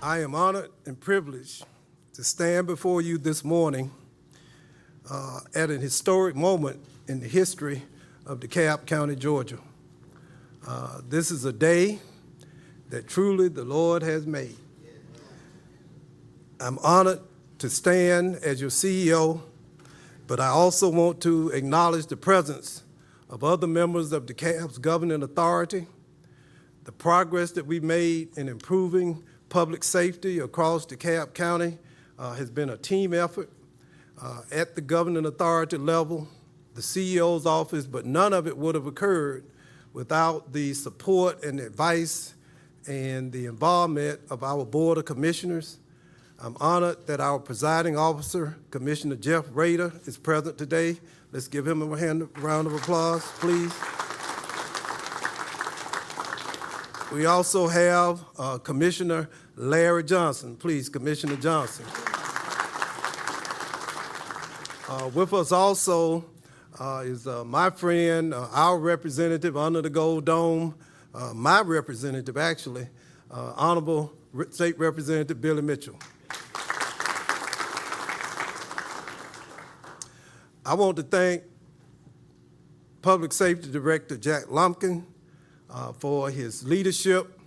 I am honored and privileged to stand before you this morning at an historic moment in the history of DeKalb County, Georgia. This is a day that truly the Lord has made. I'm honored to stand as your CEO, but I also want to acknowledge the presence of other members of DeKalb's governing authority, the progress that we've made in improving public safety across DeKalb County has been a team effort at the governing authority level, the CEO's office, but none of it would have occurred without the support and advice and the involvement of our Board of Commissioners. I'm honored that our presiding officer, Commissioner Jeff Rader, is present today. Let's give him a round of applause, please. We also have Commissioner Larry Johnson. Please, Commissioner Johnson. With us also is my friend, our representative under the Gold Dome, my representative actually, Honorable State Representative Billy Mitchell. I want to thank Public Safety Director Jack Lumpkin for his leadership,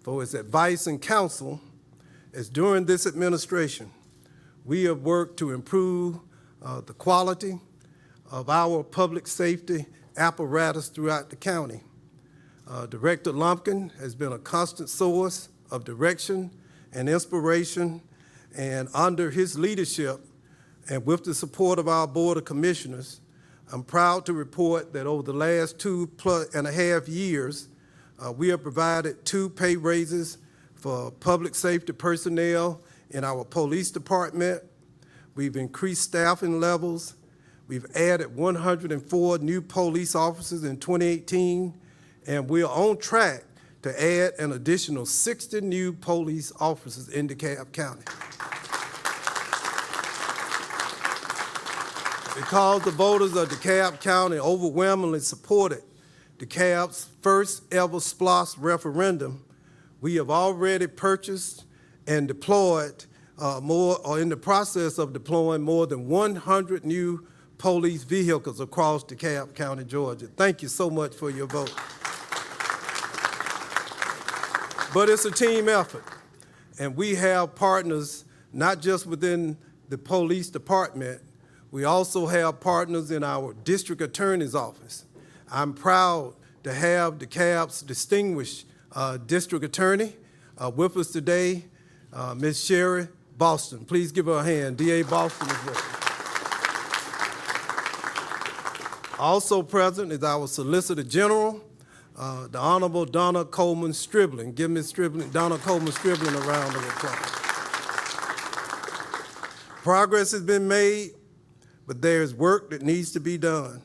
for his advice and counsel, as during this administration, we have worked to improve the quality of our public safety apparatus throughout the county. Director Lumpkin has been a constant source of direction and inspiration, and under his leadership, and with the support of our Board of Commissioners, I'm proud to report that over the last 2.5 years, we have provided 2 pay raises for public safety personnel in our police department. We've increased staffing levels. We've added 104 new police officers in 2018, and we're on track to add an additional 60 new police officers in DeKalb County. Because the voters of DeKalb County overwhelmingly supported DeKalb's first ever SPLOST referendum, we have already purchased and deployed in the process of deploying more than 100 new police vehicles across DeKalb County, Georgia. Thank you so much for your vote. But it's a team effort, and we have partners not just within the police department, we also have partners in our district attorney's office. I'm proud to have DeKalb's distinguished district attorney with us today, Ms. Sherry Boston. Please give her a hand. DA Boston is with us. Also present is our Solicitor General, the Honorable Donna Coleman Stribling. Give Ms. Donna Coleman Stribling a round of applause. Progress has been made, but there's work that needs to be done.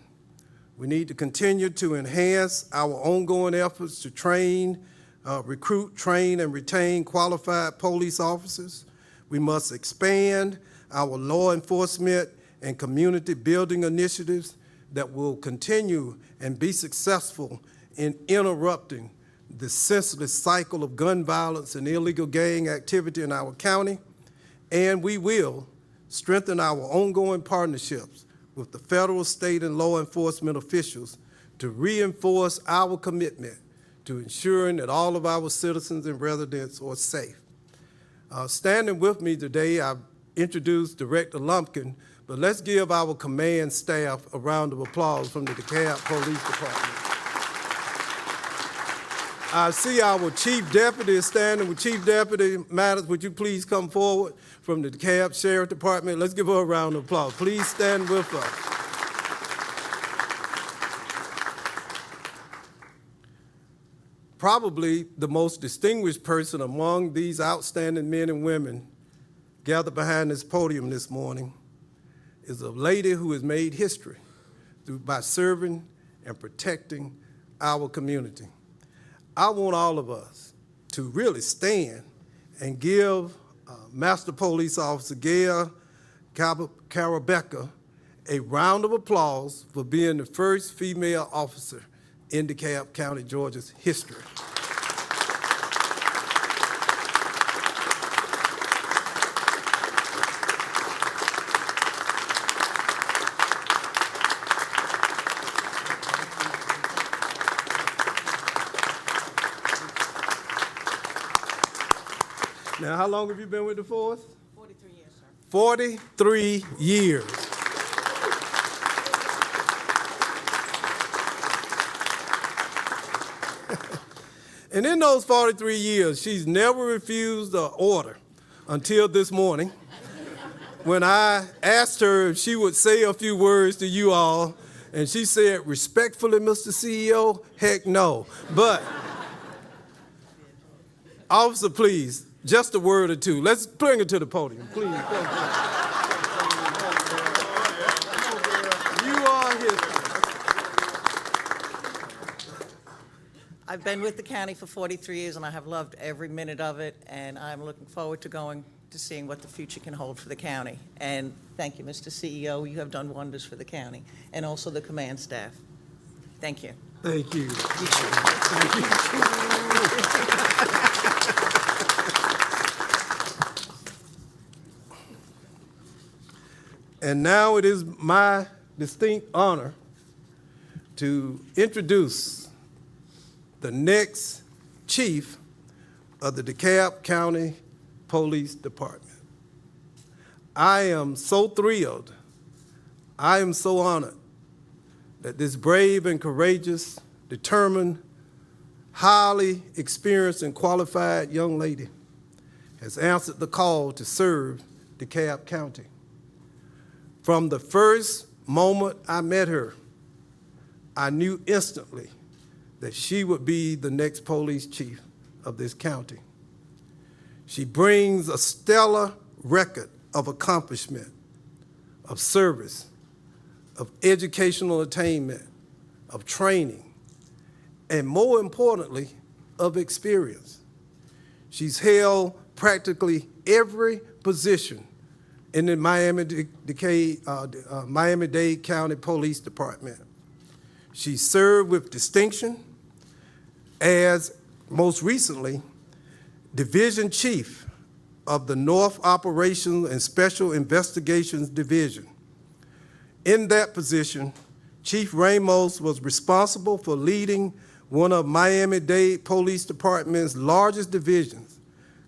We need to continue to enhance our ongoing efforts to train, recruit, train, and retain qualified police officers. We must expand our law enforcement and community building initiatives that will continue and be successful in interrupting the senseless cycle of gun violence and illegal gang activity in our county. And we will strengthen our ongoing partnerships with the federal, state, and law enforcement officials to reinforce our commitment to ensuring that all of our citizens and residents are safe. Standing with me today, I've introduced Director Lumpkin, but let's give our command staff a round of applause from the DeKalb Police Department. I see our Chief Deputy is standing with Chief Deputy Matters. Would you please come forward from the DeKalb Sheriff Department? Let's give her a round of applause. Please stand with us. Probably the most distinguished person among these outstanding men and women gathered behind this podium this morning is a lady who has made history by serving and protecting our community. I want all of us to really stand and give Master Police Officer Gale Karabeika a round of applause for being the first female officer in DeKalb County, Georgia's history. Now, how long have you been with the force? 43 years, sir. 43 years. And in those 43 years, she's never refused an order until this morning when I asked her if she would say a few words to you all, and she said, respectfully, Mr. CEO, heck no. But, officer, please, just a word or two. Let's bring her to the podium, please. You are his. I've been with the county for 43 years, and I have loved every minute of it, and I'm looking forward to seeing what the future can hold for the county. And thank you, Mr. CEO. You have done wonders for the county, and also the command staff. Thank you. Thank you. And now it is my distinct honor to introduce the next chief of the DeKalb County Police Department. I am so thrilled, I am so honored that this brave and courageous, determined, highly experienced and qualified young lady has answered the call to serve DeKalb County. From the first moment I met her, I knew instantly that she would be the next police chief of this county. She brings a stellar record of accomplishment, of service, of educational attainment, of training, and more importantly, of experience. She's held practically every position in the Miami-Dade County Police Department. She served with distinction as, most recently, Division Chief of the North Operations and Special Investigations Division. In that position, Chief Ramos was responsible for leading one of Miami-Dade Police Department's largest divisions,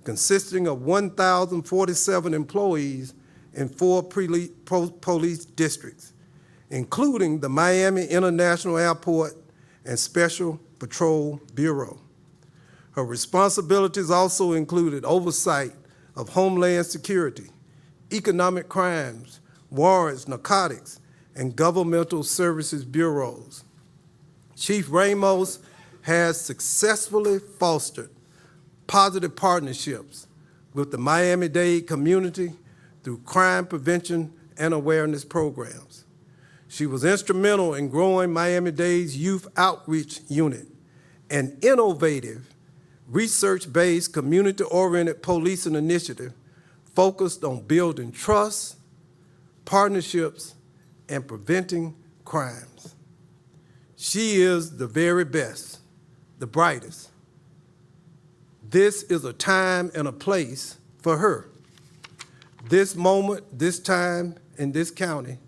consisting of 1,047 employees in 4 police districts, including the Miami International Airport and Special Patrol Bureau. Her responsibilities also included oversight of Homeland Security, economic crimes, warrants, narcotics, and governmental services bureaus. Chief Ramos has successfully fostered positive partnerships with the Miami-Dade community through crime prevention and awareness programs. She was instrumental in growing Miami-Dade's Youth Outreach Unit, an innovative, research-based, community-oriented policing initiative focused on building trust, partnerships, and preventing crimes. She is the very best, the brightest. This is a time and a place for her. This moment, this time, in this county,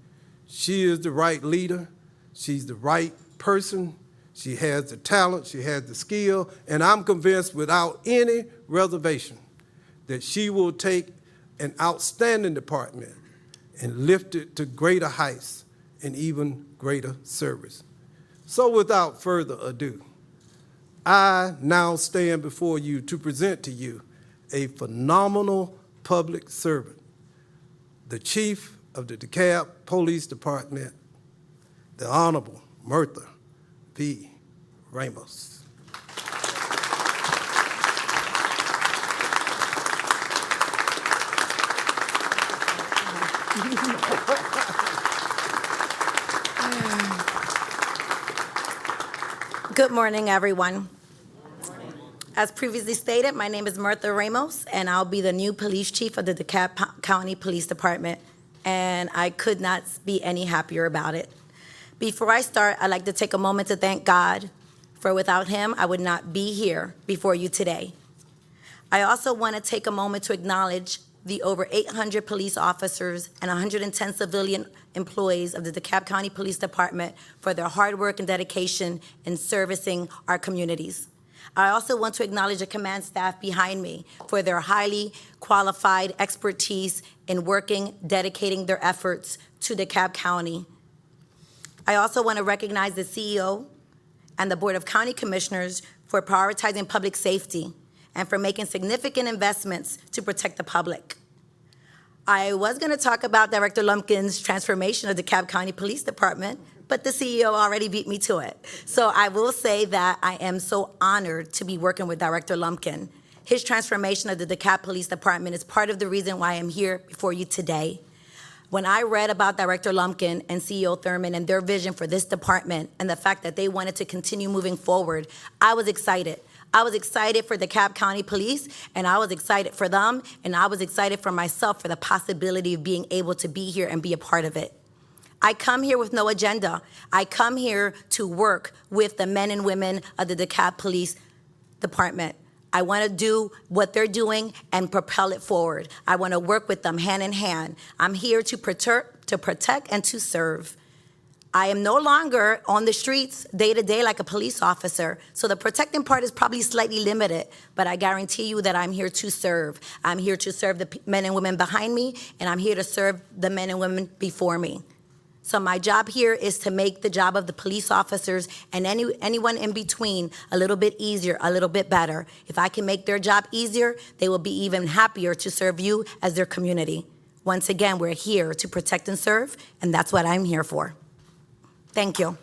she is the right leader, she's the right person, she has the talent, she has the skill, and I'm convinced without any reservation that she will take an outstanding department and lift it to greater heights and even greater service. So without further ado, I now stand before you to present to you a phenomenal public servant, the Chief of the DeKalb Police Department, the Honorable Mirtha V. Ramos. Good morning, everyone. As previously stated, my name is Mirtha Ramos, and I'll be the new police chief of the DeKalb County Police Department, and I could not be any happier about it. Before I start, I'd like to take a moment to thank God, for without him, I would not be here before you today. I also want to take a moment to acknowledge the over 800 police officers and 110 civilian employees of the DeKalb County Police Department for their hard work and dedication in servicing our communities. I also want to acknowledge the command staff behind me for their highly qualified expertise in working, dedicating their efforts to DeKalb County. I also want to recognize the CEO and the Board of County Commissioners for prioritizing public safety and for making significant investments to protect the public. I was going to talk about Director Lumpkin's transformation of the DeKalb County Police Department, but the CEO already beat me to it. So I will say that I am so honored to be working with Director Lumpkin. His transformation of the DeKalb Police Department is part of the reason why I'm here before you today. When I read about Director Lumpkin and CEO Thurmond and their vision for this department and the fact that they wanted to continue moving forward, I was excited. I was excited for the DeKalb County Police, and I was excited for them, and I was excited for myself for the possibility of being able to be here and be a part of it. I come here with no agenda. I come here to work with the men and women of the DeKalb Police Department. I want to do what they're doing and propel it forward. I want to work with them hand in hand. I'm here to protect and to serve. I am no longer on the streets day to day like a police officer, so the protecting part is probably slightly limited, but I guarantee you that I'm here to serve. I'm here to serve the men and women behind me, and I'm here to serve the men and women before me. So my job here is to make the job of the police officers and anyone in between a little bit easier, a little bit better. If I can make their job easier, they will be even happier to serve you as their community. Once again, we're here to protect and serve, and that's what I'm here for. Thank you.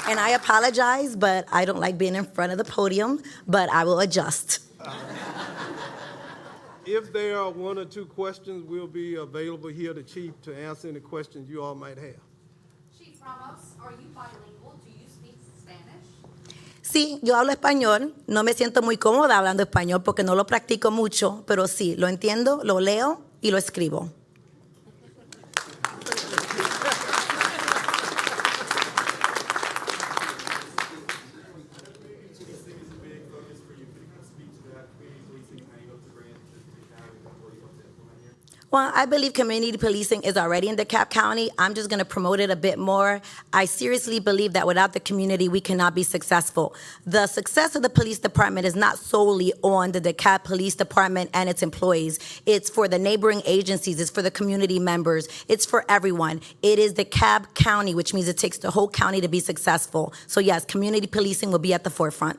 And I apologize, but I don't like being in front of the podium, but I will adjust. If there are one or two questions, we'll be available here, the chief, to answer any questions you all might have. Chief Ramos, are you bilingual? Do you speak Spanish? Sí, yo hablo español. No me siento muy cómoda hablando español porque no lo practico mucho, pero sí, lo entiendo, lo leo y lo escribo. Well, I believe community policing is already in DeKalb County. I'm just going to promote it a bit more. I seriously believe that without the community, we cannot be successful. The success of the police department is not solely on the DeKalb Police Department and its employees. It's for the neighboring agencies. It's for the community members. It's for everyone. It is DeKalb County, which means it takes the whole county to be successful. So yes, community policing will be at the forefront.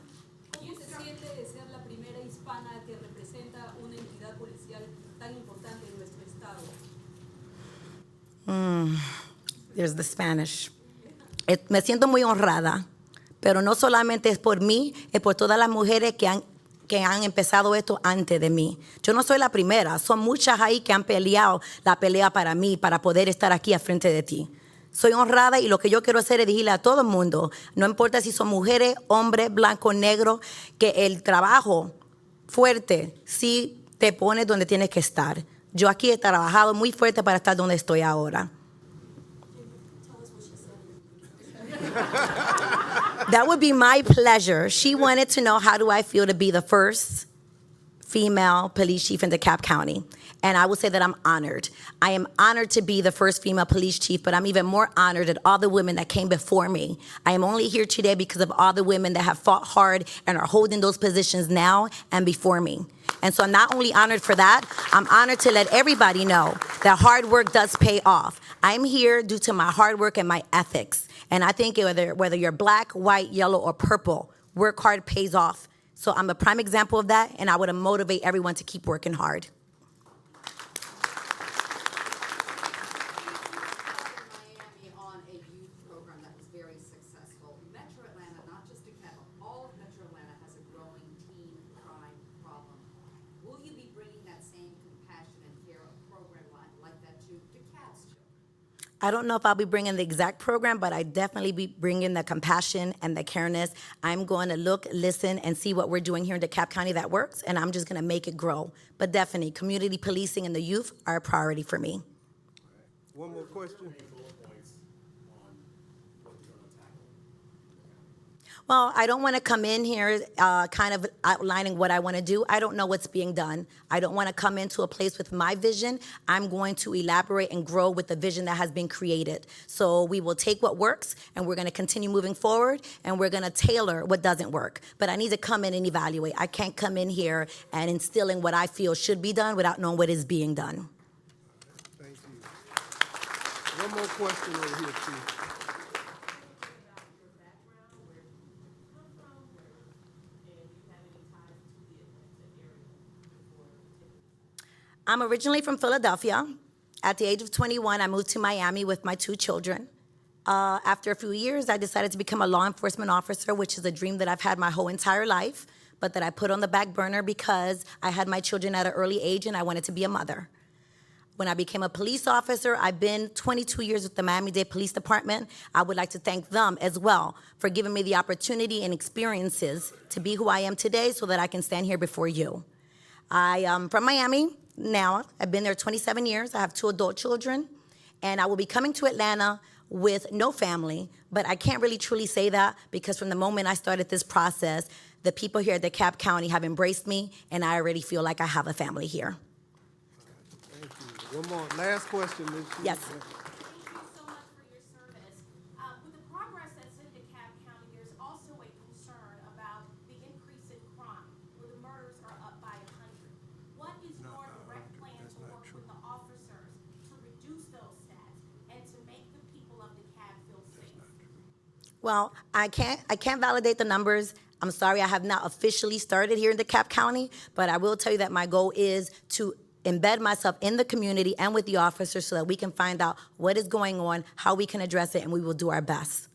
¿Cómo se siente de ser la primera hispana que representa una entidad policial tan importante en nuestro estado? There's the Spanish. Me siento muy honrada, pero no solamente es por mí, es por todas las mujeres que han empezado esto antes de mí. Yo no soy la primera, son muchas ahí que han peleado la pelea para mí, para poder estar aquí al frente de ti. Soy honrada y lo que yo quiero hacer es decirle a todo el mundo, no importa si son mujeres, hombres, blancos, negros, que el trabajo fuerte sí te pone donde tienes que estar. Yo aquí he trabajado muy fuerte para estar donde estoy ahora. That would be my pleasure. She wanted to know how do I feel to be the first female police chief in DeKalb County. And I will say that I'm honored. I am honored to be the first female police chief, but I'm even more honored at all the women that came before me. I am only here today because of all the women that have fought hard and are holding those positions now and before me. And so I'm not only honored for that, I'm honored to let everybody know that hard work does pay off. I'm here due to my hard work and my ethics. And I think whether you're black, white, yellow, or purple, work hard pays off. So I'm a prime example of that, and I would motivate everyone to keep working hard. Miami on a youth program that was very successful. Metro Atlanta, not just DeKalb, all of Metro Atlanta has a growing teen crime problem. Will you be bringing that same compassion and care of program like that to DeKalb's children? I don't know if I'll be bringing the exact program, but I definitely be bringing the compassion and the careness. I'm going to look, listen, and see what we're doing here in DeKalb County that works, and I'm just going to make it grow. But definitely, community policing and the youth are a priority for me. One more question? Well, I don't want to come in here kind of outlining what I want to do. I don't know what's being done. I don't want to come into a place with my vision. I'm going to elaborate and grow with the vision that has been created. So we will take what works, and we're going to continue moving forward, and we're going to tailor what doesn't work. But I need to come in and evaluate. I can't come in here and instilling what I feel should be done without knowing what is being done. Thank you. One more question over here, Chief. I'm originally from Philadelphia. At the age of 21, I moved to Miami with my 2 children. After a few years, I decided to become a law enforcement officer, which is a dream that I've had my whole entire life, but that I put on the back burner because I had my children at an early age and I wanted to be a mother. When I became a police officer, I've been 22 years with the Miami-Dade Police Department. I would like to thank them as well for giving me the opportunity and experiences to be who I am today so that I can stand here before you. I am from Miami. Now, I've been there 27 years. I have 2 adult children, and I will be coming to Atlanta with no family, but I can't really truly say that because from the moment I started this process, the people here at DeKalb County have embraced me, and I already feel like I have a family here. Thank you. One more, last question, Ms. Chief. Yes. Thank you so much for your service. With the progress that's in DeKalb County, there's also a concern about the increase in crime, where the murders are up by 100. What is your direct plan to work with the officers to reduce those stats and to make the people of DeKalb feel safe? Well, I can't validate the numbers. I'm sorry, I have not officially started here in DeKalb County, but I will tell you that my goal is to embed myself in the community and with the officers so that we can find out what is going on, how we can address it, and we will do our best.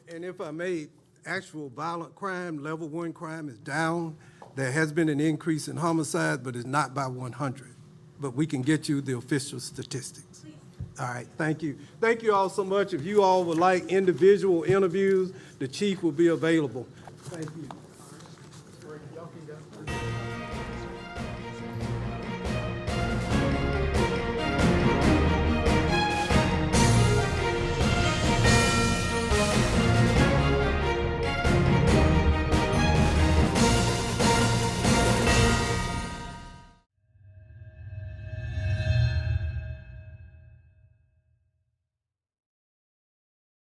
And if I may, actual violent crime, level 1 crime is down. There has been an increase in homicides, but it's not by 100. But we can get you the official statistics. All right, thank you. Thank you all so much. If you all would like individual interviews, the chief will be available. Thank you.